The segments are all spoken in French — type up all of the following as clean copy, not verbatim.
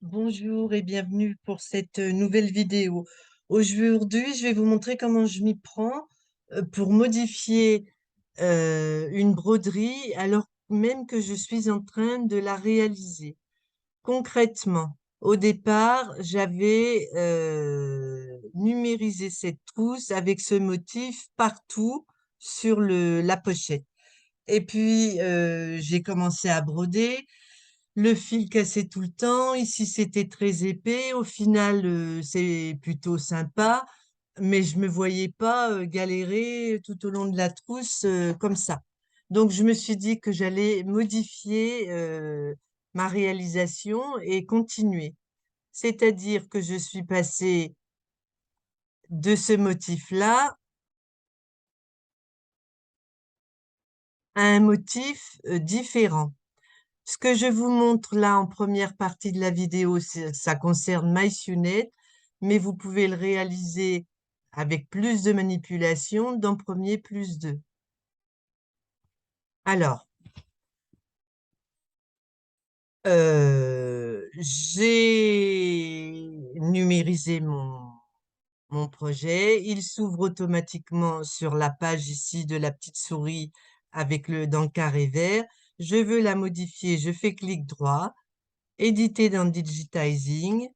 Bonjour et bienvenue pour cette nouvelle vidéo. Aujourd'hui, je vais vous montrer comment je m'y prends pour modifier une broderie alors même que je suis en train de la réaliser. Concrètement, au départ, j'avais numérisé cette trousse avec ce motif partout sur la pochette. Et puis, j'ai commencé à broder. Le fil cassait tout le temps. Ici, c'était très épais. Au final, c'est plutôt sympa, mais je me voyais pas galérer tout au long de la trousse comme ça. Donc, je me suis dit que j'allais modifier ma réalisation et continuer. C'est-à-dire que je suis passée de ce motif-là à un motif différent. Ce que je vous montre là en première partie de la vidéo, ça concerne MySunit, mais vous pouvez le réaliser avec plus de manipulation dans Premier plus 2. Alors, j'ai numérisé mon projet. Il s'ouvre automatiquement sur la page ici de la petite souris avec dans le carré vert. Je veux la modifier, je fais clic droit, éditer dans Digitizing.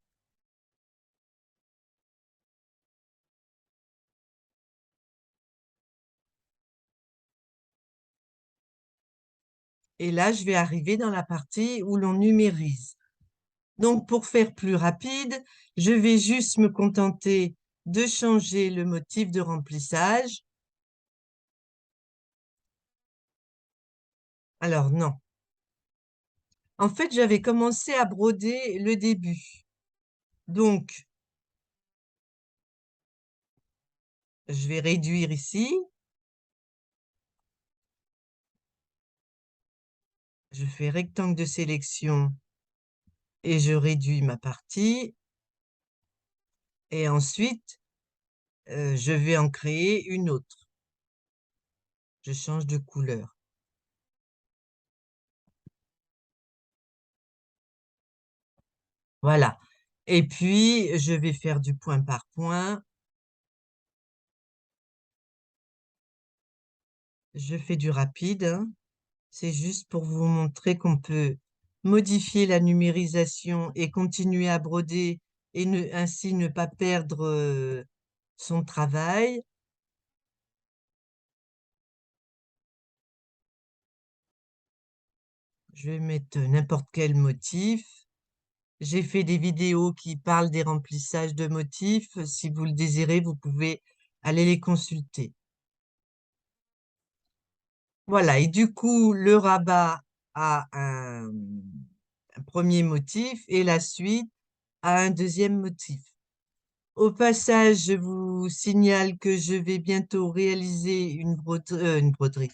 Et là, je vais arriver dans la partie où l'on numérise. Donc, pour faire plus rapide, je vais juste me contenter de changer le motif de remplissage. Alors, non. En fait, j'avais commencé à broder le début. Donc, je vais réduire ici. Je fais rectangle de sélection et je réduis ma partie. Et ensuite, je vais en créer une autre. Je change de couleur. Voilà. Et puis, je vais faire du point par point. Je fais du rapide, hein. C'est juste pour vous montrer qu'on peut modifier la numérisation et continuer à broder et ainsi ne pas perdre son travail. Je vais mettre n'importe quel motif. J'ai fait des vidéos qui parlent des remplissages de motifs. Si vous le désirez, vous pouvez aller les consulter. Voilà, et du coup, le rabat a un premier motif et la suite a un deuxième motif. Au passage, je vous signale que je vais bientôt réaliser une broderie,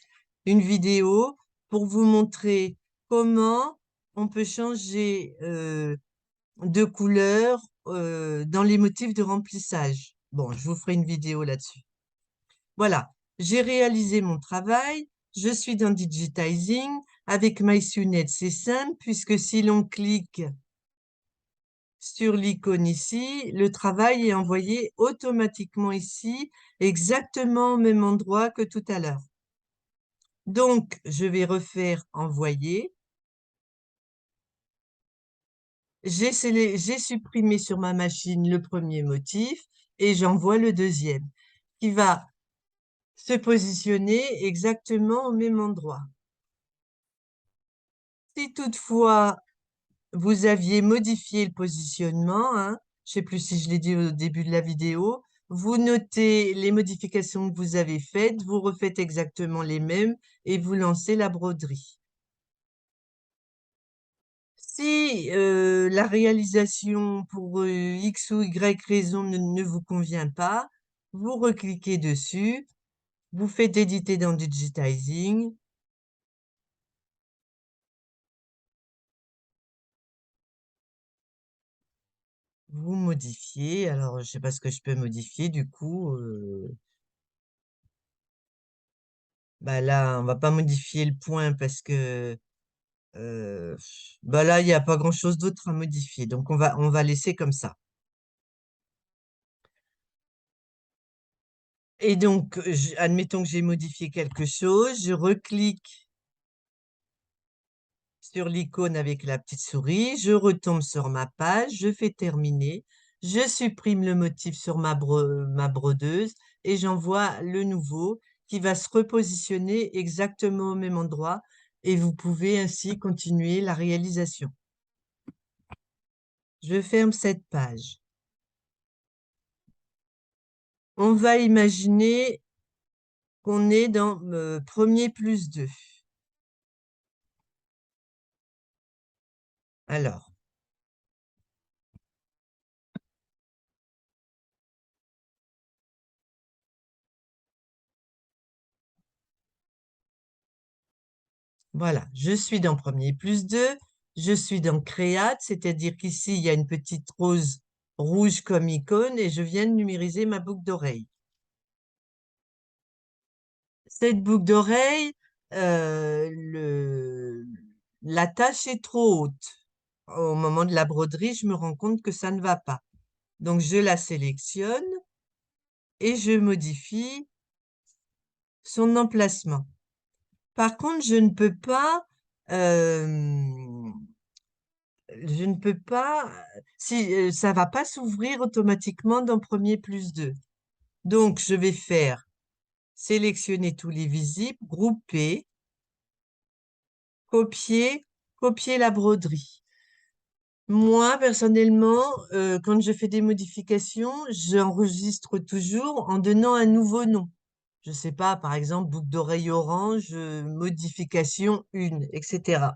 une vidéo pour vous montrer comment on peut changer de couleur dans les motifs de remplissage. Bon, je vous ferai une vidéo là-dessus. Voilà, j'ai réalisé mon travail. Je suis dans Digitizing. Avec MySunit, c'est simple puisque si l'on clique sur l'icône ici, le travail est envoyé automatiquement ici, exactement au même endroit que tout à l'heure. Donc, je vais refaire envoyer. J'ai supprimé sur ma machine le premier motif et j'envoie le deuxième qui va se positionner exactement au même endroit. Si toutefois vous aviez modifié le positionnement, hein, je ne sais plus si je l'ai dit au début de la vidéo, vous notez les modifications que vous avez faites, vous refaites exactement les mêmes et vous lancez la broderie. Si la réalisation pour X ou Y raison ne vous convient pas, vous recliquez dessus, vous faites éditer dans Digitizing. Vous modifiez. Alors, je sais pas ce que je peux modifier du coup. Bah là, on va pas modifier le point parce que Euh, Bah là, il n'y a pas grand-chose d'autre à modifier. Donc, on va laisser comme ça. Et donc, admettons que j'ai modifié quelque chose. Je reclique sur l'icône avec la petite souris. Je retombe sur ma page. Je fais terminer. Je supprime le motif sur ma brodeuse et j'envoie le nouveau qui va se repositionner exactement au même endroit. Et vous pouvez ainsi continuer la réalisation. Je ferme cette page. On va imaginer qu'on est dans premier plus 2. Alors, voilà, je suis dans premier plus 2. Je suis dans Créate, c'est-à-dire qu'ici, il y a une petite rose rouge comme icône et je viens de numériser ma boucle d'oreille. Cette boucle d'oreille, la tâche est trop haute. Au moment de la broderie, je me rends compte que ça ne va pas. Donc, je la sélectionne et je modifie son emplacement. Par contre, euh, je ne peux pas, si ça va pas s'ouvrir automatiquement dans premier plus 2. Donc, je vais faire sélectionner tous les visibles, grouper, copier, copier la broderie. Moi, personnellement, quand je fais des modifications, j'enregistre toujours en donnant un nouveau nom. Je sais pas, par exemple, boucle d'oreille orange, modification 1, etc.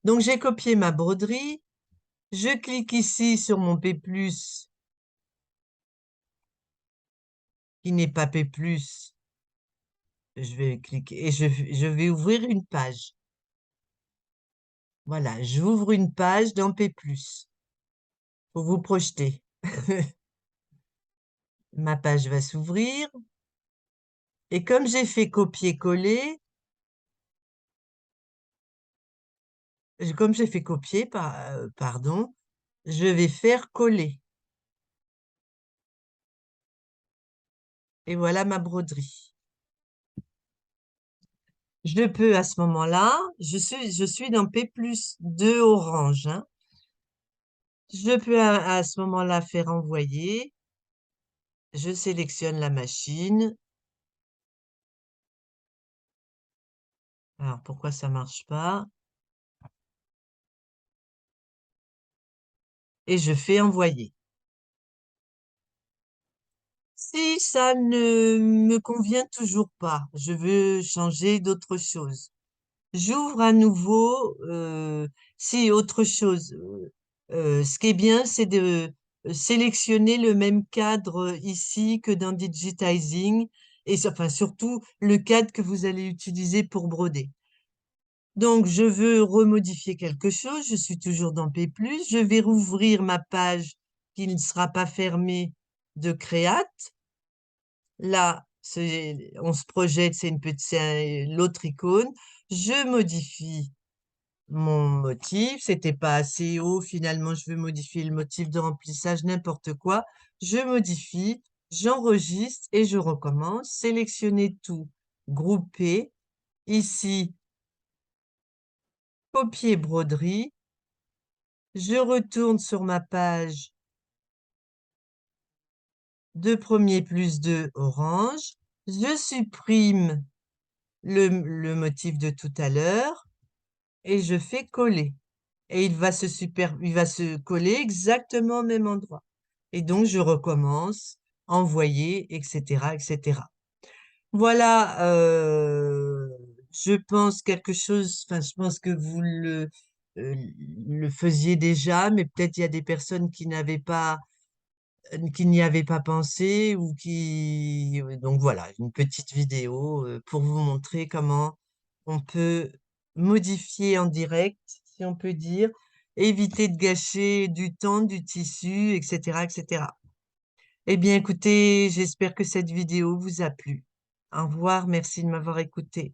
Donc, j'ai copié ma broderie. Je clique ici sur mon P+, qui n'est pas P+. Je vais cliquer et je vais ouvrir une page. Voilà, j'ouvre une page dans P+. Pour vous projeter. Ma page va s'ouvrir. Et comme j'ai fait copier-coller, comme j'ai fait copier, pardon, je vais faire coller. Et voilà ma broderie. Je peux à ce moment-là, je suis dans P+2 orange, hein. Je peux à ce moment-là faire envoyer. Je sélectionne la machine. Alors, pourquoi ça marche pas? Et je fais envoyer. Si ça ne me convient toujours pas, je veux changer d'autre chose. J'ouvre à nouveau, si autre chose. Ce qui est bien, c'est de sélectionner le même cadre ici que dans Digitizing, et enfin surtout le cadre que vous allez utiliser pour broder. Donc, je veux remodifier quelque chose. Je suis toujours dans P+. Je vais rouvrir ma page qui ne sera pas fermée de Créate. Là, on se projette, c'est l'autre icône. Je modifie mon motif. C'était pas assez haut. Finalement, je veux modifier le motif de remplissage, n'importe quoi. Je modifie, j'enregistre et je recommence. Sélectionner tout, grouper. Ici, copier broderie. Je retourne sur ma page de premier plus 2 orange. Je supprime le motif de tout à l'heure et je fais coller. Et il va se coller exactement au même endroit. Et donc, je recommence, envoyer, etc., etc. Voilà, je pense quelque chose, enfin, je pense que vous euh, le faisiez déjà, mais peut-être il y a des personnes qui n'y avaient pas pensé ou qui... Donc voilà, une petite vidéo pour vous montrer comment on peut modifier en direct, si on peut dire, éviter de gâcher du temps, du tissu, etc., etc. Eh bien, écoutez, j'espère que cette vidéo vous a plu. Au revoir, merci de m'avoir écouté.